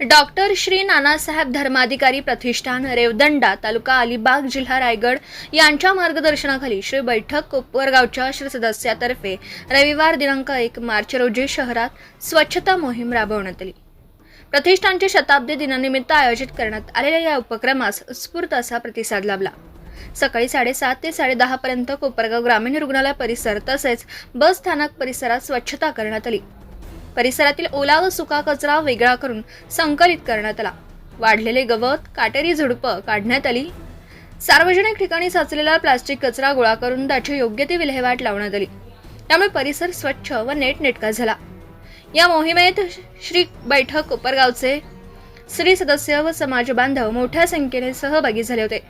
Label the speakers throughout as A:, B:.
A: Doctor Shri Nanasaheb Dharmadhikari प्रतिष्ठान रेवदंडा तालुका अलिबाग जिल्हा रायगड यांच्या मार्गदर्शनाखाली श्री बैठक कोपरगावच्या श्री सदस्यातर्फे रविवार दिनांक 1 मार्च रोजी शहरात स्वच्छता मोहीम राबवण्यात आली। प्रतिष्ठानच्या शताब्दी दिनानिमित्त आयोजित करण्यात आलेल्या या उपक्रमास उत्स्फूर्त असा प्रतिसाद लाभला। सकाळी 7:30 ते 10:30 पर्यंत कोपरगाव ग्रामीण रुग्णालय परिसर तसेच बस स्थानक परिसरात स्वच्छता करण्यात आली। परिसरातील ओला व सुका कचरा वेगळा करून संकलित करण्यात आला। वाढलेले गवत, काटेरी झुडपं काढण्यात आली। सार्वजनिक ठिकाणी साचलेला प्लास्टिक कचरा गोळा करून त्याची योग्य ती विल्हेवाट लावण्यात आली। त्यामुळे परिसर स्वच्छ व नीटनेटका झाला। या मोहिमेत श्री बैठक कोपरगावचे श्री सदस्य व समाज बांधव मोठ्या संख्येने सहभागी झाले होते।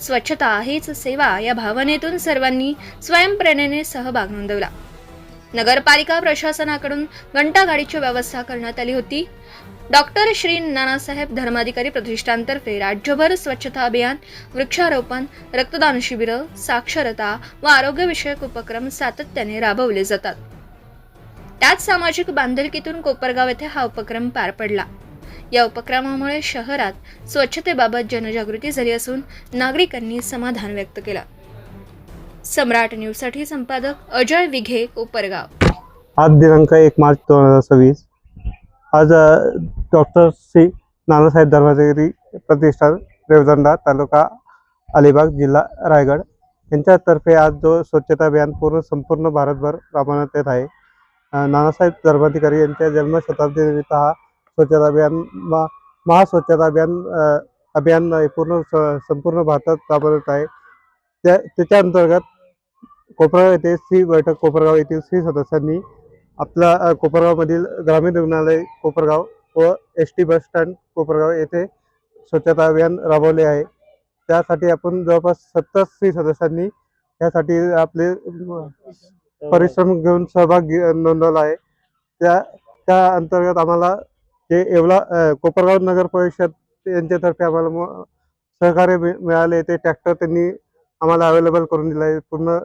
A: स्वच्छता हीच सेवा या भावनेतून सर्वांनी स्वयंप्रेरणेने सहभाग नोंदवला। नगरपालिका प्रशासनाकडून घंटागाडीची व्यवस्था करण्यात आली होती। डॉक्टर श्री नानासाहेब धर्माधिकारी प्रतिष्ठानतर्फे राज्यभर स्वच्छता अभियान, वृक्षारोपण, रक्तदान शिबिर, साक्षरता व आरोग्यविषयक उपक्रम सातत्याने राबवले जातात। त्याच सामाजिक बांधिलकीतून कोपरगाव येथे हा उपक्रम पार पडला। या उपक्रमामुळे शहरात स्वच्छतेबाबत जनजागृती झाली असून नागरिकांनी समाधान व्यक्त केलं। सम्राट न्यूजसाठी संपादक अजय विघे, कोपरगाव।
B: आज दिनांक 1 मार्च 2026 आज डॉक्टर श्री नानासाहेब धर्माधिकारी प्रतिष्ठान रेवदंडा तालुका अलिबाग जिल्हा रायगड यांच्यातर्फे आज जो स्वच्छता अभियान संपूर्ण भारतभर राबवण्यात येत आहे। नानासाहेब धर्माधिकारी यांच्या जन्मशताब्दीनिमित्त हा स्वच्छता अभियान महास्वच्छता अभियान संपूर्ण भारतात राबवण्यात आहे। त्याच्या अंतर्गत कोपरगाव येथे श्री बैठक कोपरगाव येथील श्री सदस्यांनी आपल्या कोपरगावमधील ग्रामीण रुग्णालय कोपरगाव व एसटी बस स्टँड कोपरगाव येथे स्वच्छता अभियान राबवले आहे। त्यासाठी आपण जवळपास 70 श्री सदस्यांनी यासाठी आपले परिश्रम घेऊन सहभाग नोंदवला आहे। त्या अंतर्गत आम्हाला जे येवला कोपरगाव नगर परिषद यांच्यातर्फे आम्हाला सहकार्य मिळाले। ते ट्रॅक्टर त्यांनी आम्हाला अवेलेबल करून दिला आहे। पूर्ण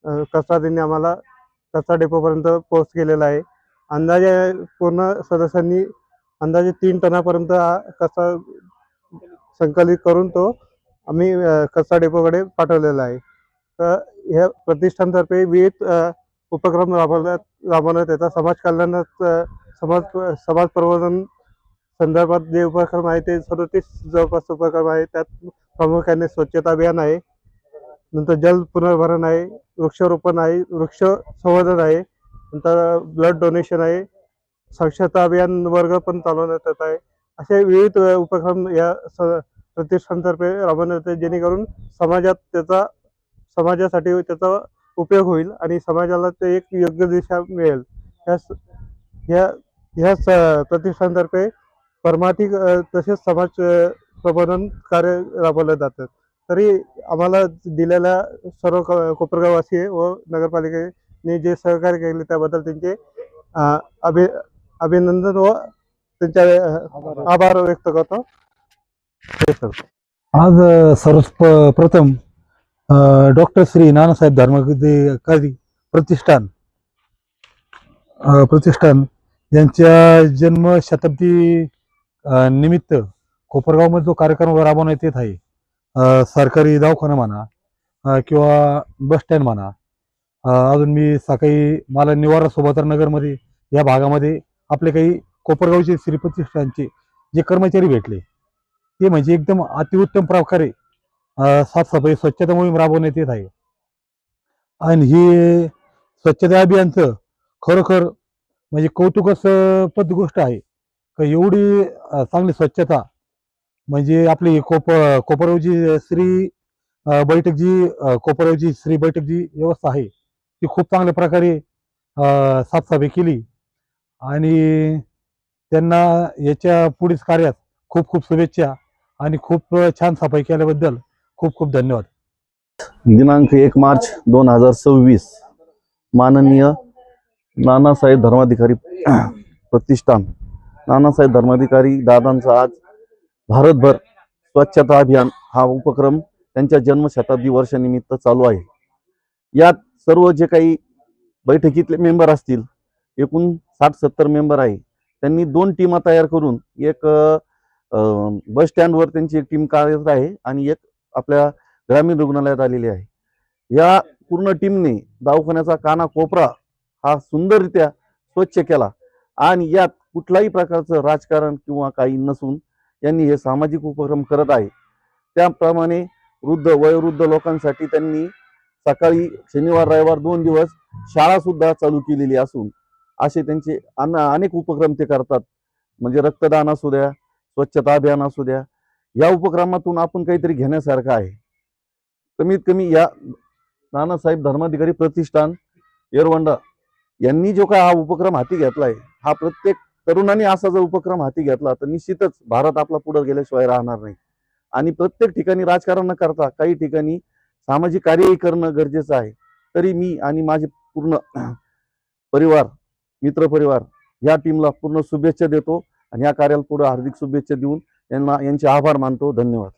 B: कचरा त्यांनी आम्हाला कचरा डेपोपर्यंत पोहोच केलेला आहे। अंदाजे पूर्ण सदस्यांनी अंदाजे 3 टनापर्यंत हा कचरा संकलित करून तो आम्ही कचरा डेपोकडे पाठवलेला आहे। तर ह्या प्रतिष्ठानतर्फे विविध उपक्रम राबवण्यात येतात। समाज कल्याणात समाज प्रबोधन संदर्भात जे उपक्रम आहे ते 37 जवळपास उपक्रम आहे। त्यात प्रामुख्याने स्वच्छता अभियान आहे, नंतर जल पुनर्भरण आहे, वृक्षारोपण आहे, वृक्ष संवर्धन आहे, नंतर ब्लड डोनेशन आहे, साक्षरता अभियान वर्ग पण चालवण्यात येत आहे। असे विविध उपक्रम या प्रतिष्ठानतर्फे राबवण्यात येते, जेणेकरून समाजासाठी त्याचा उपयोग होईल आणि समाजाला ते एक योग्य दिशा मिळेल। ह्याच प्रतिष्ठानतर्फे परमार्थिक तसेच समाज प्रबोधन कार्य राबवले जातात। तरी आम्हाला दिलेल्या सर्व कोपरगाववासी व नगरपालिकेने जे सहकार्य केले त्याबद्दल त्यांचे अभिनंदन व त्यांचे आभार व्यक्त करतो।
C: आज सर्वप्रथम डॉक्टर श्री नानासाहेब धर्माधिकारी प्रतिष्ठान यांच्या जन्मशताब्दी निमित्त कोपरगावमध्ये जो कार्यक्रम राबवण्यात येत आहे, सरकारी दवाखाना म्हणा किंवा बस स्टँड म्हणा, अजून मी सकाळी मला निवारा सोबतर नगरमध्ये या भागामध्ये आपले काही कोपरगावचे श्री प्रतिष्ठानचे जे कर्मचारी भेटले, ते म्हणजे एकदम अतिउत्तम प्रकारे साफसफाई स्वच्छता मोहीम राबवण्यात येत आहे। आणि ही स्वच्छता अभियानचं खरोखर म्हणजे कौतुकास्पद गोष्ट आहे का एवढी चांगली स्वच्छता म्हणजे आपली कोपरगावची श्री बैठक जी व्यवस्था आहे ती खूप चांगल्या प्रकारे साफसफाई केली आणि त्यांना याच्या पुढील कार्यात खूप खूप शुभेच्छा आणि खूप छान सफाई केल्याबद्दल खूप खूप धन्यवाद।
D: दिनांक 1 मार्च 2026 माननीय नानासाहेब धर्माधिकारी प्रतिष्ठान नानासाहेब धर्माधिकारी दादांचा आज भारतभर स्वच्छता अभियान हा उपक्रम त्यांच्या जन्मशताब्दी वर्षानिमित्त चालू आहे। यात सर्व जे काही बैठकीतले मेंबर असतील, एकूण 60-70 मेंबर आहे, त्यांनी 2 टीमा तयार करून एक बस स्टँडवर त्यांची एक टीम कार्यरत आहे आणि एक आपल्या ग्रामीण रुग्णालयात आलेली आहे. या पूर्ण टीमने दवाखान्याचा कानाकोपरा हा सुंदररित्या स्वच्छ केला आणि यात कुठल्याही प्रकारचं राजकारण किंवा काही नसून यांनी हे सामाजिक उपक्रम करत आहे. त्याप्रमाणे वयोवृद्ध लोकांसाठी त्यांनी सकाळी शनिवार रविवार 2 दिवस शाळा सुद्धा चालू केलेली असून असे त्यांचे अनेक उपक्रम ते करतात. म्हणजे रक्तदान असू द्या, स्वच्छता अभियान असू द्या, या उपक्रमातून आपण काहीतरी घेण्यासारखं आहे. कमीत कमी या नानासाहेब धर्माधिकारी प्रतिष्ठान येरवंडा यांनी जो काय हा उपक्रम हाती घेतलाय, हा प्रत्येक तरुणांनी असा जर उपक्रम हाती घेतला तर निश्चितच भारत आपला पुढे गेल्याशिवाय राहणार नाही. आणि प्रत्येक ठिकाणी राजकारण न करता काही ठिकाणी सामाजिक कार्यही करणं गरजेचं आहे. तरी मी आणि माझे पूर्ण परिवार, मित्र परिवार या टीमला पूर्ण शुभेच्छा देतो आणि या कार्याला पुढे हार्दिक शुभेच्छा देऊन यांचे आभार मानतो. धन्यवाद.